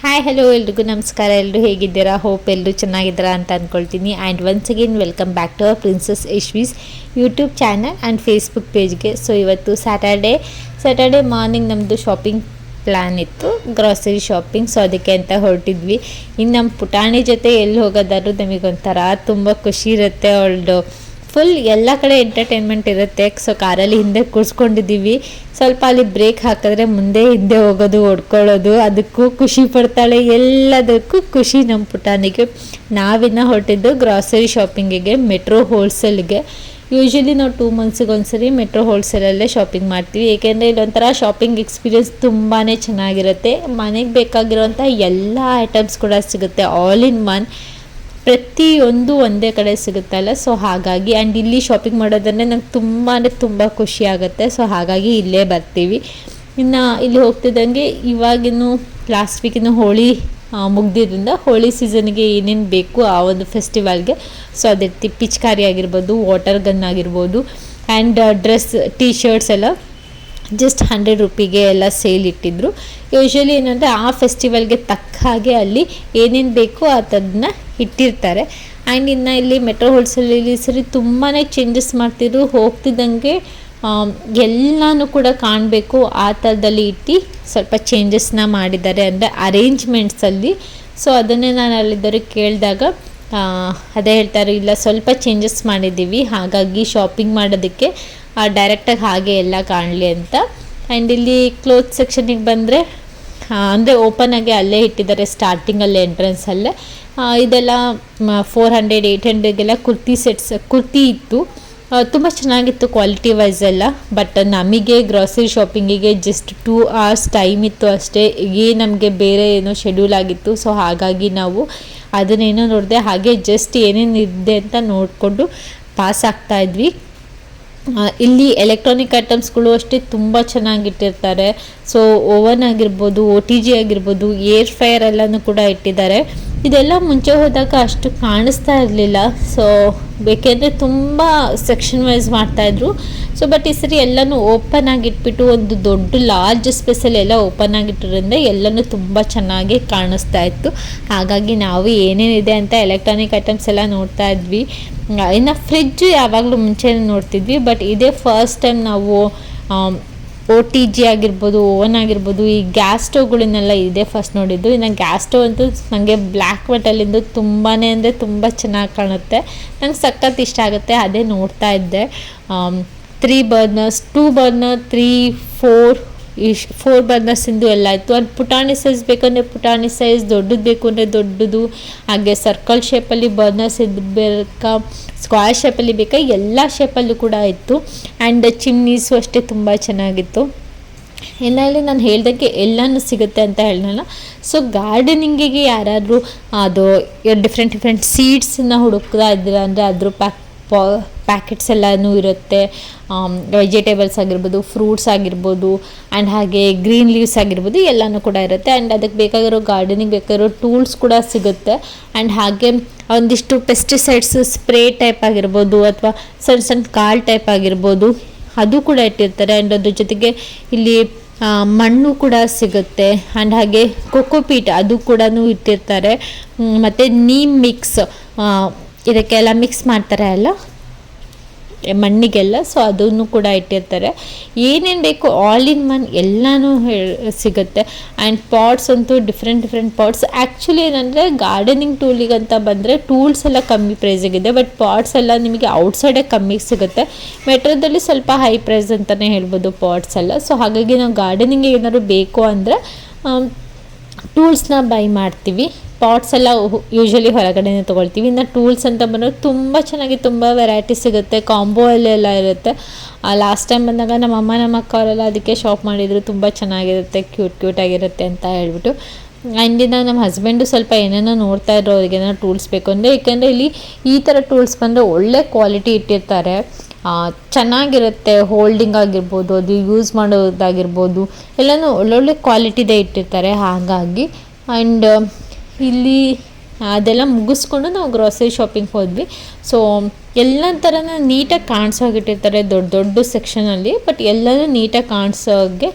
Hi hello ಎಲ್ರಿಗೂ ನಮಸ್ಕಾರ. ಎಲ್ಲರೂ ಹೇಗಿದ್ದೀರಾ? ಹೋಪ್ ಎಲ್ಲರೂ ಚೆನ್ನಾಗಿದ್ದೀರಾ ಅಂತ ಅಂದ್ಕೊಳ್ತೀನಿ. And once again welcome back to our princess Yashvi's YouTube channel and Facebook ಪೇಜ್ಗೆ. ಸೊ ಇವತ್ತು ಸ್ಯಾಟರ್ಡೇ ಮಾರ್ನಿಂಗ್ ನಮ್ಮದು ಶಾಪಿಂಗ್ ಪ್ಲ್ಯಾನ್ ಇತ್ತು, ಗ್ರಾಸರಿ ಶಾಪಿಂಗ್. ಸೊ ಅದಕ್ಕೆ ಅಂತ ಹೊರಟಿದ್ವಿ. ಇನ್ನು ನಮ್ಮ ಪುಟಾಣಿ ಜೊತೆ ಎಲ್ಲಿ ಹೋಗೋದಾದ್ರೂ ನಮಗೊಂಥರ ತುಂಬ ಖುಷಿ ಇರುತ್ತೆ. ಅವಳದು ಫುಲ್ ಎಲ್ಲ ಕಡೆ ಎಂಟರ್ಟೈನ್ಮೆಂಟ್ ಇರುತ್ತೆ. ಸೊ ಕಾರಲ್ಲಿ ಹಿಂದೆ ಕೂರಿಸ್ಕೊಂಡಿದ್ದೀವಿ. ಸ್ವಲ್ಪ ಅಲ್ಲಿ ಬ್ರೇಕ್ ಹಾಕಿದ್ರೆ ಮುಂದೆ ಹಿಂದೆ ಹೋಗೋದು, ಹೊಡ್ಕೊಳ್ಳೋದು, ಅದಕ್ಕೂ ಖುಷಿ ಪಡ್ತಾಳೆ. ಎಲ್ಲದಕ್ಕೂ ಖುಷಿ ನಮ್ಮ ಪುಟಾಣಿಗೆ. ನಾವಿನ್ನು ಹೊರಟಿದ್ದು ಗ್ರಾಸರಿ ಶಾಪಿಂಗಿಗೆ, ಮೆಟ್ರೋ ಹೋಲ್ಸೇಲ್ಗೆ. ಯೂಶ್ವಲಿ ನಾವು 2 ಮಂತ್ಸಿಗೆ ಒಂದ್ಸರಿ ಮೆಟ್ರೋ ಹೋಲ್ಸೇಲಲ್ಲೇ ಶಾಪಿಂಗ್ ಮಾಡ್ತೀವಿ. ಏಕೆಂದರೆ ಇಲ್ಲೊಂಥರ ಶಾಪಿಂಗ್ ಎಕ್ಸ್ಪೀರಿಯನ್ಸ್ ತುಂಬಾ ಚೆನ್ನಾಗಿರುತ್ತೆ. ಮನೆಗೆ ಬೇಕಾಗಿರೋಂಥ ಎಲ್ಲ ಐಟಮ್ಸ್ ಕೂಡ ಸಿಗುತ್ತೆ, ಆಲ್ ಇನ್ ಒನ್. ಪ್ರತಿಯೊಂದು ಒಂದೇ ಕಡೆ ಸಿಗುತ್ತಲ್ಲ. ಸೊ ಹಾಗಾಗಿ ಆ್ಯಂಡ್ ಇಲ್ಲಿ ಶಾಪಿಂಗ್ ಮಾಡೋದಂದರೆ ನಂಗೆ ತುಂಬ ಖುಷಿ ಆಗುತ್ತೆ. ಸೊ ಹಾಗಾಗಿ ಇಲ್ಲೇ ಬರ್ತೀವಿ. ಇನ್ನು ಇಲ್ಲಿ ಹೋಗ್ತಿದ್ದಂಗೆ ಇವಾಗಿನ್ನು ಲಾಸ್ಟ್ ವೀಕಿನ್ನು ಹೋಳಿ ಮುಗ್ದಿದ್ದರಿಂದ ಹೋಳಿ ಸೀಸನ್ಗೆ ಏನೇನು ಬೇಕು ಆ ಒಂದು ಫೆಸ್ಟಿವಲ್ಗೆ, ಸೊ ಅದೇ ರೀತಿ ಪಿಚ್ಕಾರಿ ಆಗಿರ್ಬೋದು, ವಾಟರ್ ಗನ್ ಆಗಿರ್ಬೋದು, ಆ್ಯಂಡ್ ಡ್ರೆಸ್ ಟೀ ಶರ್ಟ್ಸ್ ಎಲ್ಲ ಜಸ್ಟ್ 100 ರೂಪಿಗೆ ಎಲ್ಲ ಸೇಲ್ ಇಟ್ಟಿದ್ರು. ಯೂಶ್ವಲಿ ಏನಂದರೆ ಆ ಫೆಸ್ಟಿವಲ್ಗೆ ತಕ್ಕ ಹಾಗೆ ಅಲ್ಲಿ ಏನೇನು ಬೇಕೋ ಅದನ್ನ ಇಟ್ಟಿರ್ತಾರೆ. ಆ್ಯಂಡ್ ಇನ್ನು ಇಲ್ಲಿ ಮೆಟ್ರೋ ಹೋಲ್ಸೇಲಲ್ಲಿ ಸರಿ ತುಂಬಾ ಚೇಂಜಸ್ ಮಾಡ್ತಿದ್ರು. ಹೋಗ್ತಿದ್ದಂಗೆ ಎಲ್ಲನೂ ಕೂಡ ಕಾಣಬೇಕು ಆ ಥರದಲ್ಲಿ ಇಟ್ಟು ಸ್ವಲ್ಪ ಚೇಂಜಸ್ನ ಮಾಡಿದ್ದಾರೆ, ಅಂದರೆ ಅರೇಂಜ್ಮೆಂಟ್ಸಲ್ಲಿ. ಸೊ ಅದನ್ನೇ ನಾನು ಅಲ್ಲಿದ್ದವ್ರಿಗೆ ಕೇಳಿದಾಗ ಅದೇ ಹೇಳ್ತಾರೆ, ಇಲ್ಲ ಸ್ವಲ್ಪ ಚೇಂಜಸ್ ಮಾಡಿದ್ದೀವಿ, ಹಾಗಾಗಿ ಶಾಪಿಂಗ್ ಮಾಡೋದಕ್ಕೆ ಡೈರೆಕ್ಟಾಗಿ ಹಾಗೆ ಎಲ್ಲ ಕಾಣಲಿ ಅಂತ. ಆ್ಯಂಡ್ ಇಲ್ಲಿ ಕ್ಲೋತ್ ಸೆಕ್ಷನಿಗೆ ಬಂದರೆ ಅಂದರೆ ಓಪನ್ ಆಗಿ ಅಲ್ಲೇ ಇಟ್ಟಿದ್ದಾರೆ, ಸ್ಟಾರ್ಟಿಂಗಲ್ಲೇ ಎಂಟ್ರೆನ್ಸಲ್ಲೇ. ಇದೆಲ್ಲ 400-800ಗೆಲ್ಲ ಕುರ್ತಿ ಇತ್ತು. ತುಂಬ ಚೆನ್ನಾಗಿತ್ತು ಕ್ವಾಲಿಟಿ ವೈಸ್ ಎಲ್ಲ. ಬಟ್ ನಮಗೆ ಗ್ರಾಸರಿ ಶಾಪಿಂಗಿಗೆ ಜಸ್ಟ್ 2 hours ಟೈಮ್ ಇತ್ತು ಅಷ್ಟೇ. ನಮಗೆ ಬೇರೆ ಏನೋ ಶೆಡ್ಯೂಲ್ ಆಗಿತ್ತು. ಸೊ ಹಾಗಾಗಿ ನಾವು ಅದನ್ನೇನೋ ನೋಡಿದೆ, ಹಾಗೆ ಜಸ್ಟ್ ಏನೇನು ಇದೆ ಅಂತ ನೋಡಿಕೊಂಡು ಪಾಸ್ ಆಗ್ತಾಯಿದ್ವಿ. ಇಲ್ಲಿ ಎಲೆಕ್ಟ್ರಾನಿಕ್ ಐಟಮ್ಸ್ಗಳು ಅಷ್ಟೇ ತುಂಬ ಚೆನ್ನಾಗಿಟ್ಟಿರ್ತಾರೆ. ಸೊ ಓವನ್ ಆಗಿರ್ಬೋದು, OTG ಆಗಿರ್ಬೋದು, ಏರ್ ಫ್ರೈಯರ್ ಎಲ್ಲನೂ ಕೂಡ ಇಟ್ಟಿದ್ದಾರೆ. ಇದೆಲ್ಲ ಮುಂಚೆ ಹೋದಾಗ ಅಷ್ಟು ಕಾಣಿಸ್ತಾ ಇರಲಿಲ್ಲ. ಸೊ ಬೇಕೆಂದರೆ ತುಂಬ ಸೆಕ್ಷನ್ ವೈಸ್ ಮಾಡ್ತಾಯಿದ್ರು. ಸೊ ಬಟ್ ಈ ಸರಿ ಎಲ್ಲನೂ ಓಪನ್ ಆಗಿಟ್ಬಿಟ್ಟು ಒಂದು ದೊಡ್ಡ ಲಾರ್ಜ್ ಸ್ಪೇಸಲ್ಲಿ ಎಲ್ಲ ಓಪನ್ ಆಗಿಟ್ಟಿರೋದ್ರಿಂದ ಎಲ್ಲನೂ ತುಂಬ ಚೆನ್ನಾಗಿ ಕಾಣಿಸ್ತಾ ಇತ್ತು. ಹಾಗಾಗಿ ನಾವು ಏನೇನಿದೆ ಅಂತ ಎಲೆಕ್ಟ್ರಾನಿಕ್ ಐಟಮ್ಸ್ ಎಲ್ಲ ನೋಡ್ತಾ ಇದ್ವಿ. ಇನ್ನು ಫ್ರಿಡ್ಜ್ ಯಾವಾಗಲೂ ಮುಂಚೆ ನೋಡ್ತಿದ್ವಿ, ಬಟ್ ಇದೇ ಫಸ್ಟ್ ಟೈಮ್ ನಾವು OTG ಆಗಿರ್ಬೋದು, ಓವನ್ ಆಗಿರ್ಬೋದು, ಈ ಗ್ಯಾಸ್ ಸ್ಟವ್ಗಳನ್ನೆಲ್ಲ ಇದೆ ಫಸ್ಟ್ ನೋಡಿದ್ದು. ಇನ್ನು ಗ್ಯಾಸ್ ಸ್ಟವ್ ಅಂತೂ ನನಗೆ ಬ್ಲ್ಯಾಕ್ ಮೆಟಲಿಂದು ತುಂಬಾ ಅಂದರೆ ತುಂಬ ಚೆನ್ನಾಗಿ ಕಾಣುತ್ತೆ, ನಂಗೆ ಸಖತ್ ಇಷ್ಟ ಆಗುತ್ತೆ. ಅದೇ ನೋಡ್ತಾ ಇದ್ದೆ. 3 ಬರ್ನರ್ಸ್, 2 ಬರ್ನರ್, 3, 4 ಬರ್ನರ್ಸಿಂದು ಎಲ್ಲ ಇತ್ತು. ಅದು ಪುಟಾಣಿ ಸೈಜ್ ಬೇಕಂದರೆ ಪುಟಾಣಿ ಸೈಜ್, ದೊಡ್ಡದು ಬೇಕು ಅಂದರೆ ದೊಡ್ಡದು, ಹಾಗೆ ಸರ್ಕಲ್ ಶೇಪಲ್ಲಿ ಬರ್ನರ್ಸ್ ಬೇಕಾ, ಸ್ಕ್ವಾರ್ ಶೇಪಲ್ಲಿ ಬೇಕಾ, ಎಲ್ಲ ಶೇಪಲ್ಲೂ ಕೂಡ ಇತ್ತು. ಆ್ಯಂಡ್ ಚಿಮ್ನೀಸು ಅಷ್ಟೇ ತುಂಬ ಚೆನ್ನಾಗಿತ್ತು. ಇನ್ನಲ್ಲಿ ನಾನು ಹೇಳ್ದಂಗೆ ಎಲ್ಲನೂ ಸಿಗುತ್ತೆ ಅಂತ ಹೇಳೋಣ. ಸೊ ಗಾರ್ಡನಿಂಗಿಗೆ ಯಾರಾದರೂ ಅದು ಡಿಫ್ರೆಂಟ್ ಸೀಡ್ಸನ್ನ ಹುಡುಕ್ತಾ ಇದ್ದೀರಾ ಅಂದರೆ ಅದ್ರ ಪ್ಯಾಕೆಟ್ಸ್ ಎಲ್ಲನೂ ಇರುತ್ತೆ. ವೆಜಿಟೇಬಲ್ಸ್ ಆಗಿರ್ಬೋದು, ಫ್ರೂಟ್ಸ್ ಆಗಿರ್ಬೋದು, ಆ್ಯಂಡ್ ಹಾಗೆ ಗ್ರೀನ್ ಲೀವ್ಸ್ ಆಗಿರ್ಬೋದು, ಎಲ್ಲನೂ ಕೂಡ ಇರುತ್ತೆ. ಆ್ಯಂಡ್ ಅದಕ್ಕೆ ಬೇಕಾಗಿರೋ ಗಾರ್ಡನಿಂಗ್ ಬೇಕಾಗಿರೋ ಟೂಲ್ಸ್ ಕೂಡ ಸಿಗುತ್ತೆ. ಆ್ಯಂಡ್ ಹಾಗೆ ಒಂದಿಷ್ಟು ಪೆಸ್ಟಿಸೈಡ್ಸ್ ಸ್ಪ್ರೇ ಟೈಪ್ ಆಗಿರ್ಬೋದು, ಅಥವಾ ಸಣ್ಣ ಕಾಳು ಟೈಪ್ ಆಗಿರ್ಬೋದು, ಅದು ಕೂಡ ಇಟ್ಟಿರ್ತಾರೆ. ಆ್ಯಂಡ್ ಅದ್ರ ಜೊತೆಗೆ ಇಲ್ಲಿ ಮಣ್ಣು ಕೂಡ ಸಿಗುತ್ತೆ. ಆ್ಯಂಡ್ ಹಾಗೆ ಕೊಕೊಪೀಟ್ ಅದು ಕೂಡ ಇಟ್ಟಿರ್ತಾರೆ. ಮತ್ತು ನೀಮ್ ಮಿಕ್ಸ್, ಇದಕ್ಕೆಲ್ಲ ಮಿಕ್ಸ್ ಮಾಡ್ತಾರೆ ಅಲ್ಲ ಮಣ್ಣಿಗೆಲ್ಲ, ಸೊ ಅದನ್ನು ಕೂಡ ಇಟ್ಟಿರ್ತಾರೆ. ಏನೇನು ಬೇಕು ಆಲ್ ಇನ್ ಒನ್ ಎಲ್ಲನೂ ಸಿಗುತ್ತೆ. ಆ್ಯಂಡ್ ಪಾಟ್ಸ್ ಅಂತೂ ಡಿಫ್ರೆಂಟ್ ಪಾಟ್ಸ್. ಆ್ಯಕ್ಚುಲಿ ಏನಂದರೆ ಗಾರ್ಡನಿಂಗ್ ಟೂಲಿಗಂತ ಬಂದರೆ ಟೂಲ್ಸ್ ಎಲ್ಲ ಕಮ್ಮಿ ಪ್ರೈಸಿಗಿದೆ, ಬಟ್ ಪಾಟ್ಸ್ ಎಲ್ಲ ನಿಮಗೆ ಔಟ್ಸೈಡೇ ಕಮ್ಮಿಗೆ ಸಿಗುತ್ತೆ. ಮೆಟ್ರೋದಲ್ಲಿ ಸ್ವಲ್ಪ ಹೈ ಪ್ರೈಸ್ ಅಂತಲೇ ಹೇಳ್ಬೋದು ಪಾಟ್ಸ್ ಎಲ್ಲ. ಸೊ ಹಾಗಾಗಿ ನಾವು ಗಾರ್ಡನಿಂಗಿಗೆ ಏನಾದ್ರು ಬೇಕು ಅಂದರೆ ಟೂಲ್ಸ್ನ ಬೈ ಮಾಡ್ತೀವಿ. ಪಾಟ್ಸ್ ಎಲ್ಲ ಯೂಶ್ವಲಿ ಹೊರಗಡೆನೇ ತೊಗೊಳ್ತೀವಿ. ಇನ್ನು ಟೂಲ್ಸ್ ಅಂತ ಬಂದರೆ ತುಂಬ ಚೆನ್ನಾಗಿ ತುಂಬ ವೆರೈಟಿ ಸಿಗುತ್ತೆ, ಕಾಂಬೋ ಎಲ್ಲ ಇರುತ್ತೆ. ಲಾಸ್ಟ್ ಟೈಮ್ ಬಂದಾಗ ನಮ್ಮ ಅಕ್ಕ ಅವರೆಲ್ಲ ಅದಕ್ಕೆ ಶಾಪ್ ಮಾಡಿದರು, ತುಂಬ ಚೆನ್ನಾಗಿರುತ್ತೆ, ಕ್ಯೂಟಾಗಿರುತ್ತೆ ಅಂತ ಹೇಳ್ಬಿಟ್ಟು. ಆ್ಯಂಡಿನ ನಮ್ಮ ಹಸ್ಬೆಂಡು ಸ್ವಲ್ಪ ಏನೇನೋ ನೋಡ್ತಾ ಇದ್ರು, ಅವ್ರಿಗೆ ಏನೋ ಟೂಲ್ಸ್ ಬೇಕು ಅಂದರೆ. ಏಕೆಂದರೆ ಇಲ್ಲಿ ಈ ಥರ ಟೂಲ್ಸ್ ಬಂದರೆ ಒಳ್ಳೆ ಕ್ವಾಲಿಟಿ ಇಟ್ಟಿರ್ತಾರೆ, ಚೆನ್ನಾಗಿರುತ್ತೆ. ಹೋಲ್ಡಿಂಗ್ ಆಗಿರ್ಬೋದು, ಅದು ಯೂಸ್ ಮಾಡೋದಾಗಿರ್ಬೋದು, ಎಲ್ಲನೂ ಒಳ್ಳೊಳ್ಳೆ ಕ್ವಾಲಿಟಿದೇ ಇಟ್ಟಿರ್ತಾರೆ. ಹಾಗಾಗಿ ಆ್ಯಂಡ್ ಇಲ್ಲಿ ಅದೆಲ್ಲ ಮುಗಿಸ್ಕೊಂಡು ನಾವು ಗ್ರಾಸರಿ ಶಾಪಿಂಗ್ ಹೋದ್ವಿ. ಸೊ ಎಲ್ಲ ಥರನ ನೀಟಾಗಿ ಕಾಣಿಸೋಗಿಟ್ಟಿರ್ತಾರೆ ದೊಡ್ಡ ಸೆಕ್ಷನಲ್ಲಿ, ಬಟ್ ಎಲ್ಲನೂ ನೀಟಾಗಿ ಕಾಣಿಸೋಗೆ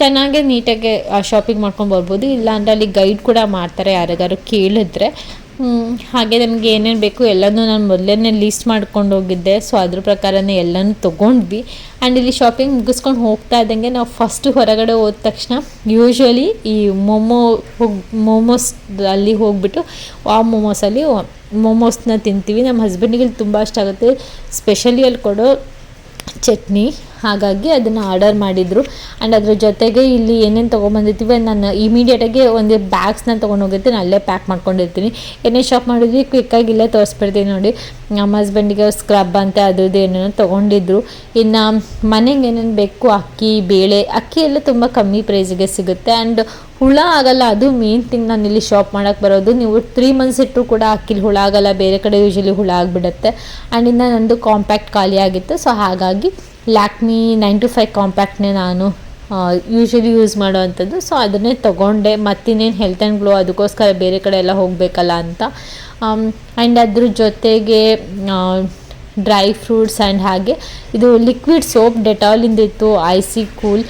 ಚೆನ್ನಾಗೆ ನೀಟಾಗಿ ಶಾಪಿಂಗ್ ಮಾಡ್ಕೊಂಡು ಬರ್ಬೋದು. ಇಲ್ಲಾಂದರೆ ಅಲ್ಲಿ ಗೈಡ್ ಕೂಡ ಮಾಡ್ತಾರೆ ಯಾರಿಗಾರು ಕೇಳಿದ್ರೆ. ಹಾಗೆ ನಮಗೆ ಏನೇನು ಬೇಕು ಎಲ್ಲನೂ ನಾನು ಮೊದಲೇ ಲೀಸ್ಟ್ ಮಾಡ್ಕೊಂಡು ಹೋಗಿದ್ದೆ. ಸೊ ಅದ್ರ ಪ್ರಕಾರನೇ ಎಲ್ಲನೂ ತೊಗೊಂಡ್ವಿ. ಆ್ಯಂಡ್ ಇಲ್ಲಿ ಶಾಪಿಂಗ್ ಮುಗಿಸ್ಕೊಂಡು ಹೋಗ್ತಾ ಇದ್ದಂಗೆ ನಾವು ಫಸ್ಟು ಹೊರಗಡೆ ಹೋದ ತಕ್ಷಣ ಯೂಶ್ವಲಿ ಈ ಮೋಮೋಸ್ ಅಲ್ಲಿ ಹೋಗ್ಬಿಟ್ಟು ಆ ಮೋಮೋಸ್ನ ತಿಂತೀವಿ. ನಮ್ಮ ಹಸ್ಬೆಂಡಿಗೆ ತುಂಬ ಇಷ್ಟ ಆಗುತ್ತೆ, ಸ್ಪೆಷಲಿ ಅಲ್ಲಿ ಕೊಡೋ ಚಟ್ನಿ. ಹಾಗಾಗಿ ಅದನ್ನು ಆರ್ಡರ್ ಮಾಡಿದರು. ಆ್ಯಂಡ್ ಅದ್ರ ಜೊತೆಗೆ ಇಲ್ಲಿ ಏನೇನು ತೊಗೊಂಬಂದಿರ್ತೀವಿ ನಾನು ಇಮಿಡಿಯೇಟಾಗಿ ಒಂದು ಬ್ಯಾಗ್ಸ್ನ ತೊಗೊಂಡೋಗಿರ್ತೀನಿ, ಅಲ್ಲೇ ಪ್ಯಾಕ್ ಮಾಡ್ಕೊಂಡಿರ್ತೀನಿ. ಏನೇ ಶಾಪ್ ಮಾಡಿದ್ವಿ ಕ್ವಿಕ್ಕಾಗಿ ಇಲ್ಲೇ ತೋರಿಸ್ಬಿಡ್ತೀನಿ ನೋಡಿ. ನಮ್ಮ ಹಸ್ಬೆಂಡಿಗೆ ಸ್ಕ್ರಬ್ ಅಂತ ಅದು ಏನೇನೋ ತೊಗೊಂಡಿದ್ರು. ಇನ್ನು ಮನೆಗೆ ಏನೇನು ಬೇಕು ಅಕ್ಕಿ ಬೇಳೆ, ಅಕ್ಕಿ ಎಲ್ಲ ತುಂಬ ಕಮ್ಮಿ ಪ್ರೈಸಿಗೆ ಸಿಗುತ್ತೆ. ಆ್ಯಂಡ್ ಹುಳ ಆಗಲ್ಲ, ಅದು ಮೇನ್ ಥಿಂಗ್ ನಾನು ಇಲ್ಲಿ ಶಾಪ್ ಮಾಡೋಕ್ಕೆ ಬರೋದು. ನೀವು 3 months ಇಟ್ಟರು ಕೂಡ ಅಕ್ಕಿಲಿ ಹುಳ ಆಗಲ್ಲ, ಬೇರೆ ಕಡೆ ಯೂಶ್ವಲಿ ಹುಳ ಆಗಿಬಿಡುತ್ತೆ. ಆ್ಯಂಡ್ ಇನ್ನು ನಂದು ಕಾಂಪ್ಯಾಕ್ಟ್ ಖಾಲಿ ಆಗಿತ್ತು. ಸೊ ಹಾಗಾಗಿ ಲ್ಯಾಕ್ಮಿ 9to5 ಕಾಂಪ್ಯಾಕ್ಟ್ನೇ ನಾನು ಯೂಶ್ವಲಿ ಯೂಸ್ ಮಾಡೋವಂಥದ್ದು. ಸೊ ಅದನ್ನೇ ತೊಗೊಂಡೆ. ಮತ್ತಿನ್ನೇನು ಹೆಲ್ತ್ ಆ್ಯಂಡ್ ಗ್ಲೋ ಅದಕ್ಕೋಸ್ಕರ ಬೇರೆ ಕಡೆ ಎಲ್ಲ ಹೋಗಬೇಕಲ್ಲ ಅಂತ. ಆ್ಯಂಡ್ ಅದ್ರ ಜೊತೆಗೆ ಡ್ರೈ ಫ್ರೂಟ್ಸ್ ಆ್ಯಂಡ್ ಹಾಗೆ ಇದು ಲಿಕ್ವಿಡ್ ಸೋಪ್ ಡೆಟಾಲಿಂದಿತ್ತು, ಐಸಿ ಕೂಲ್.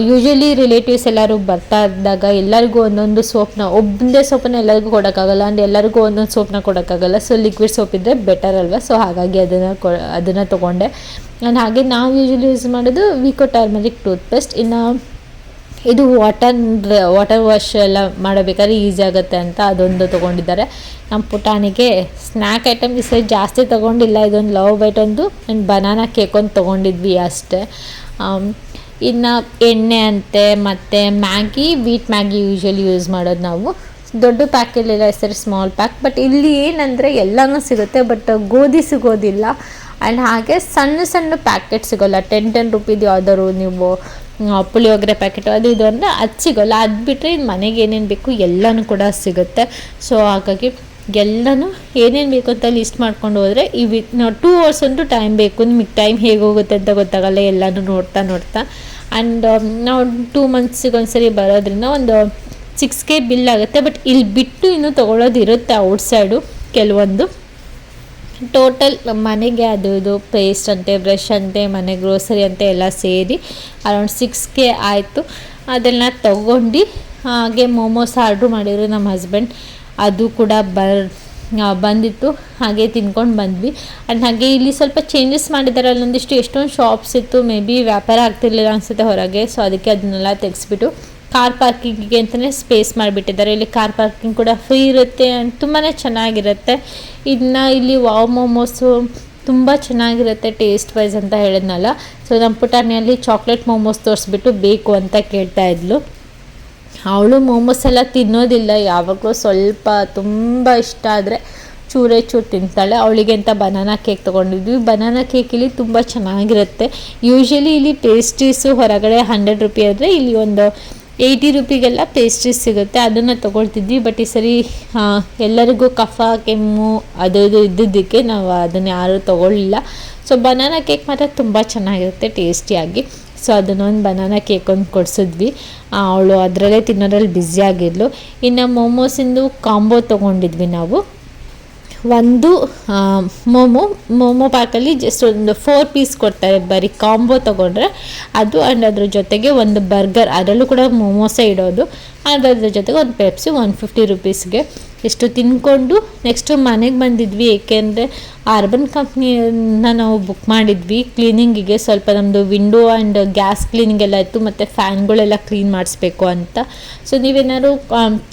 ಯೂಶ್ವಲಿ ರಿಲೇಟಿವ್ಸ್ ಎಲ್ಲರೂ ಬರ್ತಾ ಇದ್ದಾಗ ಎಲ್ಲರಿಗೂ ಒಂದೊಂದು ಸೋಪ್ನ, ಒಂದೇ ಸೋಪನ್ನ ಎಲ್ಲರಿಗೂ ಕೊಡೋಕ್ಕಾಗಲ್ಲ. ಆ್ಯಂಡ್ ಎಲ್ಲರಿಗೂ ಒಂದೊಂದು ಸೋಪ್ನ ಕೊಡೋಕ್ಕಾಗಲ್ಲ. ಸೊ ಲಿಕ್ವಿಡ್ ಸೋಪ್ ಇದ್ದರೆ ಬೆಟರ್ ಅಲ್ವಾ. ಸೊ ಹಾಗಾಗಿ ಅದನ್ನು ತೊಗೊಂಡೆ. ಆ್ಯಂಡ್ ಹಾಗೆ ನಾವು ಯೂಶ್ವಲಿ ಯೂಸ್ ಮಾಡೋದು ವಿಕೋ ಟರ್ಮರಿಕ್ ಟೂತ್ಪೇಸ್ಟ್. ಇನ್ನು ಇದು ವಾಟರ್ ವಾಶ್ ಎಲ್ಲ ಮಾಡಬೇಕಾದ್ರೆ ಈಸಿ ಆಗುತ್ತೆ ಅಂತ ಅದೊಂದು ತೊಗೊಂಡಿದ್ದಾರೆ. ನಮ್ಮ ಪುಟಾಣಿಗೆ ಸ್ನ್ಯಾಕ್ ಐಟಮ್ ಈ ಸರಿ ಜಾಸ್ತಿ ತೊಗೊಂಡಿಲ್ಲ. ಇದೊಂದು ಲವ್ ಬೈಟ್ ಒಂದು ಆ್ಯಂಡ್ ಬನಾನಾ ಕೇಕ್ ಒಂದು ತೊಗೊಂಡಿದ್ವಿ ಅಷ್ಟೇ. ಇನ್ನು ಎಣ್ಣೆ ಅಂತೆ ಮತ್ತು Maggi, wheat Maggi usually use ಮಾಡೋದು ನಾವು. ದೊಡ್ಡ ಪ್ಯಾಕಲ್ಲಿಲ್ಲ, ಸರಿ ಸ್ಮಾಲ್ ಪ್ಯಾಕ್. ಬಟ್ ಇಲ್ಲಿ ಏನಂದರೆ ಎಲ್ಲನೂ ಸಿಗುತ್ತೆ, ಬಟ್ ಗೋಧಿ ಸಿಗೋದಿಲ್ಲ. ಆ್ಯಂಡ್ ಹಾಗೆ ಸಣ್ಣ ಸಣ್ಣ ಪ್ಯಾಕೆಟ್ ಸಿಗೋಲ್ಲ. 10 ರೂಪೀದು ಯಾವ್ದಾದ್ರು ನೀವು ಪುಳಿಯೋಗರೆ ಪ್ಯಾಕೆಟು ಅದು ಇದು ಅಂದರೆ ಅದು ಸಿಗೋಲ್ಲ. ಅದು ಬಿಟ್ಟರೆ ಇದು ಮನೆಗೆ ಏನೇನು ಬೇಕು ಎಲ್ಲನೂ ಕೂಡ ಸಿಗುತ್ತೆ. ಸೊ ಹಾಗಾಗಿ ಎಲ್ಲನೂ ಏನೇನು ಬೇಕು ಅಂತ ಲಿಸ್ಟ್ ಮಾಡ್ಕೊಂಡು ಹೋದರೆ 2 hours ಅಂತೂ ಟೈಮ್ ಬೇಕು. ನಿಮಗೆ ಟೈಮ್ ಹೇಗೆ ಹೋಗುತ್ತೆ ಅಂತ ಗೊತ್ತಾಗಲ್ಲ ಎಲ್ಲನೂ ನೋಡ್ತಾ. ಆ್ಯಂಡ್ ನಾವು 2 months ಒಂದ್ಸರಿ ಬರೋದ್ರಿಂದ ಒಂದು 6K ಬಿಲ್ ಆಗುತ್ತೆ. ಬಟ್ ಇಲ್ಲಿ ಬಿಟ್ಟು ಇನ್ನೂ ತೊಗೊಳೋದಿರುತ್ತೆ ಔಟ್ಸೈಡು ಕೆಲವೊಂದು. ಟೋಟಲ್ ಮನೆಗೆ ಅದು ಇದು ಪೇಸ್ಟ್ ಅಂತೆ, ಬ್ರಷ್ ಅಂತೆ, ಮನೆ ಗ್ರೋಸರಿ ಅಂತೆ ಎಲ್ಲ ಸೇರಿ ಅರೌಂಡ್ 6K ಆಯಿತು. ಅದೆಲ್ಲ ತೊಗೊಂಡು ಹಾಗೆ ಮೋಮೋಸ್ ಆರ್ಡ್ರ್ ಮಾಡಿದ್ರು ನಮ್ಮ ಹಸ್ಬೆಂಡ್. ಅದು ಕೂಡ ಬಂದಿತ್ತು, ಹಾಗೆ ತಿನ್ಕೊಂಡು ಬಂದ್ವಿ. ಆ್ಯಂಡ್ ಹಾಗೆ ಇಲ್ಲಿ ಸ್ವಲ್ಪ ಚೇಂಜಸ್ ಮಾಡಿದ್ದಾರೆ. ಅಲ್ಲೊಂದಿಷ್ಟು ಎಷ್ಟೊಂದು ಶಾಪ್ಸ್ ಇತ್ತು, ಮೇ ಬಿ ವ್ಯಾಪಾರ ಆಗ್ತಿರ್ಲಿಲ್ಲ ಅನಿಸುತ್ತೆ ಹೊರಗೆ. ಸೊ ಅದಕ್ಕೆ ಅದನ್ನೆಲ್ಲ ತೆಗೆಸ್ಬಿಟ್ಟು ಕಾರ್ ಪಾರ್ಕಿಂಗಿಗೆ ಅಂತಲೇ ಸ್ಪೇಸ್ ಮಾಡಿಬಿಟ್ಟಿದ್ದಾರೆ. ಇಲ್ಲಿ ಕಾರ್ ಪಾರ್ಕಿಂಗ್ ಕೂಡ ಫ್ರೀ ಇರುತ್ತೆ ಆ್ಯಂಡ್ ತುಂಬಾ ಚೆನ್ನಾಗಿರುತ್ತೆ. ಇನ್ನು ಇಲ್ಲಿ ವಾವ್ ಮೋಮೋಸು ತುಂಬ ಚೆನ್ನಾಗಿರುತ್ತೆ ಟೇಸ್ಟ್ ವೈಸ್ ಅಂತ ಹೇಳಿದ್ನಲ್ಲ. ಸೊ ನಮ್ಮ ಪುಟಾಣಿಯಲ್ಲಿ ಚಾಕ್ಲೇಟ್ ಮೋಮೋಸ್ ತೋರಿಸ್ಬಿಟ್ಟು ಬೇಕು ಅಂತ ಕೇಳ್ತಾ ಇದ್ಲು. ಅವಳು ಮೋಮೋಸ್ ಎಲ್ಲ ತಿನ್ನೋದಿಲ್ಲ, ಯಾವಾಗಲೂ ಸ್ವಲ್ಪ ತುಂಬ ಇಷ್ಟ ಆದರೆ ಚೂರೇ ತಿಂತಾಳೆ. ಅವಳಿಗೆ ಅಂತ ಬನಾನಾ ಕೇಕ್ ತೊಗೊಂಡಿದ್ವಿ. ಬನಾನಾ ಕೇಕ್ ಇಲ್ಲಿ ತುಂಬ ಚೆನ್ನಾಗಿರುತ್ತೆ. ಯೂಶ್ವಲಿ ಇಲ್ಲಿ ಪೇಸ್ಟ್ರೀಸು ಹೊರಗಡೆ 100 ರೂಪಿ ಆದರೆ ಇಲ್ಲಿ ಒಂದು 80 ರೂಪಿಗೆಲ್ಲ ಪೇಸ್ಟ್ರೀಸ್ ಸಿಗುತ್ತೆ, ಅದನ್ನು ತೊಗೊಳ್ತಿದ್ವಿ. ಬಟ್ ಈ ಸರಿ ಎಲ್ಲರಿಗೂ ಕಫ ಕೆಮ್ಮು ಅದು ಇದ್ದಿದ್ದಕ್ಕೆ ನಾವು ಅದನ್ನು ಯಾರೂ ತೊಗೊಳ್ಳಿಲ್ಲ. ಸೊ ಬನಾನಾ ಕೇಕ್ ಮಾತ್ರ ತುಂಬ ಚೆನ್ನಾಗಿರುತ್ತೆ ಟೇಸ್ಟಿಯಾಗಿ. ಸೊ ಅದನ್ನೊಂದು ಬನಾನಾ ಕೇಕ್ ಒಂದು ಕೊಡಿಸಿದ್ವಿ. ಅವಳು ಅದರಲ್ಲೇ ತಿನ್ನೋದ್ರಲ್ಲಿ ಬ್ಯುಸಿಯಾಗಿದ್ಲು. ಇನ್ನು ಮೋಮೋಸಿಂದು ಕಾಂಬೋ ತೊಗೊಂಡಿದ್ವಿ ನಾವು. ಒಂದು ಮೋಮೋ ಪ್ಯಾಕಲ್ಲಿ ಜಸ್ಟ್ ಒಂದು 4 ಪೀಸ್ ಕೊಡ್ತಾರೆ ಬರೀ ಕಾಂಬೋ ತೊಗೊಂಡ್ರೆ ಅದು. ಆ್ಯಂಡ್ ಅದ್ರ ಜೊತೆಗೆ ಒಂದು ಬರ್ಗರ್, ಅದರಲ್ಲೂ ಕೂಡ ಮೋಮೋಸೇ ಇಡೋದು. ಆ್ಯಂಡ್ ಅದ್ರ ಜೊತೆಗೆ ಒಂದು ಪೆಪ್ಸಿ 150 ರೂಪೀಸ್ಗೆ. ಇಷ್ಟು ತಿನ್ಕೊಂಡು ನೆಕ್ಸ್ಟು ಮನೆಗೆ ಬಂದಿದ್ವಿ. ಏಕೆಂದರೆ ಅರ್ಬನ್ ಕಂಪ್ನಿಯನ್ನು ನಾವು ಬುಕ್ ಮಾಡಿದ್ವಿ ಕ್ಲೀನಿಂಗಿಗೆ. ಸ್ವಲ್ಪ ನಮ್ಮದು ವಿಂಡೋ ಆ್ಯಂಡ್ ಗ್ಯಾಸ್ ಕ್ಲೀನಿಂಗ್ ಎಲ್ಲ ಇತ್ತು, ಮತ್ತು ಫ್ಯಾನ್ಗಳೆಲ್ಲ ಕ್ಲೀನ್ ಮಾಡಿಸ್ಬೇಕು ಅಂತ. ಸೊ ನೀವೇನಾದ್ರು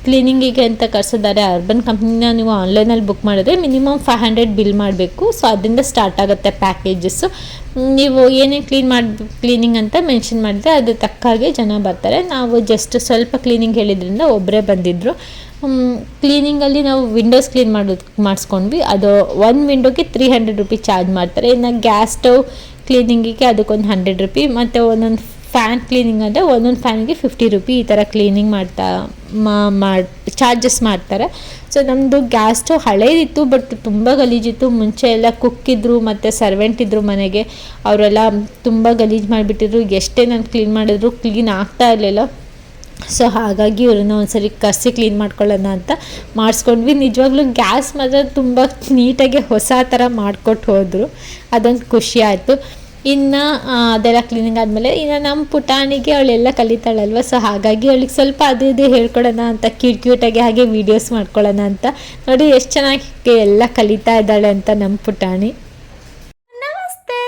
ಕ್ಲೀನಿಂಗಿಗೆ ಅಂತ ಕರ್ಸಿದ್ದಾರೆ ಅರ್ಬನ್ ಕಂಪ್ನಿನ ನೀವು ಆನ್ಲೈನಲ್ಲಿ ಬುಕ್ ಮಾಡಿದ್ರೆ ಮಿನಿಮಮ್ 500 ಬಿಲ್ ಮಾಡಬೇಕು. ಸೊ ಅದರಿಂದ ಸ್ಟಾರ್ಟ್ ಆಗುತ್ತೆ ಪ್ಯಾಕೇಜಸ್ಸು. ನೀವು ಏನೇನು ಕ್ಲೀನಿಂಗ್ ಅಂತ ಮೆನ್ಷನ್ ಮಾಡಿದ್ರೆ ಅದು ತಕ್ಕಾಗೆ ಜನ ಬರ್ತಾರೆ. ನಾವು ಜಸ್ಟ್ ಸ್ವಲ್ಪ ಕ್ಲೀನಿಂಗ್ ಹೇಳಿದ್ರಿಂದ ಒಬ್ಬರೇ ಬಂದಿದ್ದರು. ಕ್ಲೀನಿಂಗಲ್ಲಿ ನಾವು ವಿಂಡೋಸ್ ಕ್ಲೀನ್ ಮಾಡಿಸ್ಕೊಂಡ್ವಿ. ಅದು ಒಂದು ವಿಂಡೋಗೆ 300 ರೂಪಿ ಚಾರ್ಜ್ ಮಾಡ್ತಾರೆ. ಇನ್ನು ಗ್ಯಾಸ್ ಸ್ಟವ್ ಕ್ಲೀನಿಂಗಿಗೆ ಅದಕ್ಕೊಂದು 100 ರೂಪಿ, ಮತ್ತು ಒಂದೊಂದು ಫ್ಯಾನ್ ಕ್ಲೀನಿಂಗ್ ಅಂದರೆ ಒಂದೊಂದು ಫ್ಯಾನಿಗೆ 50 ರೂಪಿ ಈ ಥರ ಕ್ಲೀನಿಂಗ್ ಚಾರ್ಜಸ್ ಮಾಡ್ತಾರೆ. ಸೊ ನಮ್ಮದು ಗ್ಯಾಸ್ ಸ್ಟವ್ ಹಳೇದಿತ್ತು, ಬಟ್ ತುಂಬ ಗಲೀಜಿತ್ತು. ಮುಂಚೆ ಎಲ್ಲ ಕುಕ್ಕಿದ್ರು ಮತ್ತು ಸರ್ವೆಂಟ್ ಇದ್ದರು ಮನೆಗೆ, ಅವರೆಲ್ಲ ತುಂಬ ಗಲೀಜು ಮಾಡಿಬಿಟ್ಟಿದ್ರು. ಎಷ್ಟೇ ನಾನು ಕ್ಲೀನ್ ಮಾಡಿದ್ರು ಕ್ಲೀನ್ ಆಗ್ತಾ ಇರಲಿಲ್ಲ. ಸೊ ಹಾಗಾಗಿ ಇವ್ರನ್ನ ಒಂದ್ಸರಿ ಕರ್ಸಿ ಕ್ಲೀನ್ ಮಾಡ್ಕೊಳ್ಳೋಣ ಅಂತ ಮಾಡಿಸ್ಕೊಂಡ್ವಿ. ನಿಜವಾಗ್ಲೂ ಗ್ಯಾಸ್ ಮಾತ್ರ ತುಂಬ ನೀಟಾಗಿ ಹೊಸ ಥರ ಮಾಡಿಕೊಟ್ಟು ಹೋದರು. ಅದೊಂದು ಖುಷಿ ಆಯಿತು. ಇನ್ನು ಅದೆಲ್ಲ ಕ್ಲೀನಿಂಗ್ ಆದಮೇಲೆ ಇನ್ನು ನಮ್ಮ ಪುಟಾಣಿಗೆ ಅವಳೆಲ್ಲ ಕಲಿತಾಳಲ್ವ, ಸೊ ಹಾಗಾಗಿ ಅವಳಿಗೆ ಸ್ವಲ್ಪ ಅದು ಇದು ಹೇಳ್ಕೊಡೋಣ ಅಂತ ಕ್ಯೂಟಾಗಿ ಹಾಗೆ ವೀಡಿಯೋಸ್ ಮಾಡ್ಕೊಳ್ಳೋಣ ಅಂತ. ನೋಡಿ ಎಷ್ಟು ಚೆನ್ನಾಗಿ ಎಲ್ಲ ಕಲಿತಾ ಇದ್ದಾಳೆ ಅಂತ ನಮ್ಮ ಪುಟಾಣಿ. ನಮಸ್ತೆ.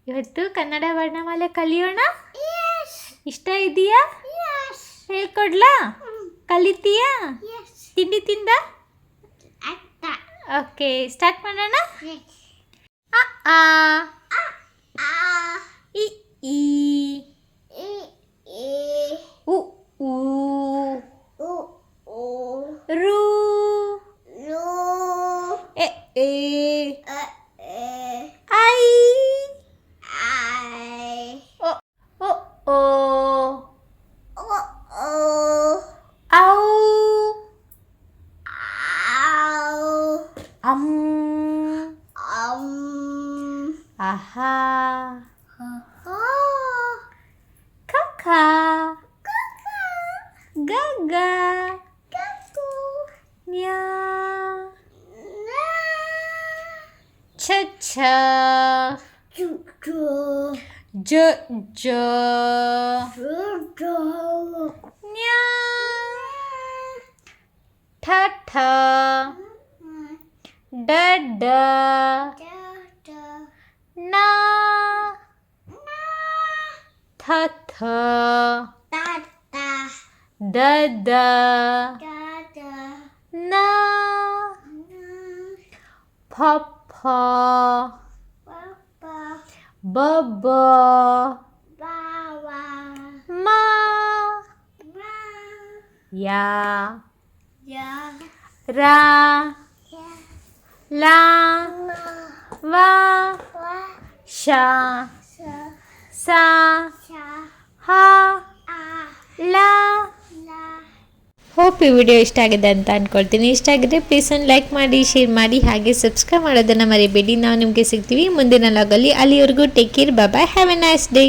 ಇವತ್ತು ಕನ್ನಡ ವರ್ಣಮಾಲೆ ಕಲಿಯೋಣ. ಇಷ್ಟ ಇದೆಯಾ? ಹೇಳ್ಕೊಡ್ಲಾ? ಕಲಿತೀಯಾ? ತಿಂಡಿ ತಿಂದ? ಓಕೆ, ಸ್ಟಾರ್ಟ್ ಮಾಡೋಣ. ಅ ಇ ಈ ಉ ಊ ರು ಎ ಏ ಐ ಒ ಓ ಔ ಅಂ ಆಹಾ ಕಕ ಗಗ ನ್ಯಾ ಛ ಛ ಜ ಜ ನ್ಯಾ ಠ ಠ ಡ ಡ na tha tha da da na pa pa ba ba ma ya ra la va ಶ ಸ ಹ ಲ. ಹೋಪ್ ಈ ವಿಡಿಯೋ ಇಷ್ಟ ಆಗಿದೆ ಅಂತ ಅಂದ್ಕೊಳ್ತೀನಿ. ಇಷ್ಟ ಆಗಿದ್ರೆ ಪ್ಲೀಸ್ ಒಂದು ಲೈಕ್ ಮಾಡಿ, ಶೇರ್ ಮಾಡಿ, ಹಾಗೆ ಸಬ್ಸ್ಕ್ರೈಬ್ ಮಾಡೋದನ್ನು ಮರಿಬೇಡಿ. ನಾವು ನಿಮಗೆ ಸಿಗ್ತೀವಿ ಮುಂದಿನ ಲಾಗಲ್ಲಿ. ಅಲ್ಲಿವರೆಗೂ take care, bye, have a nice day.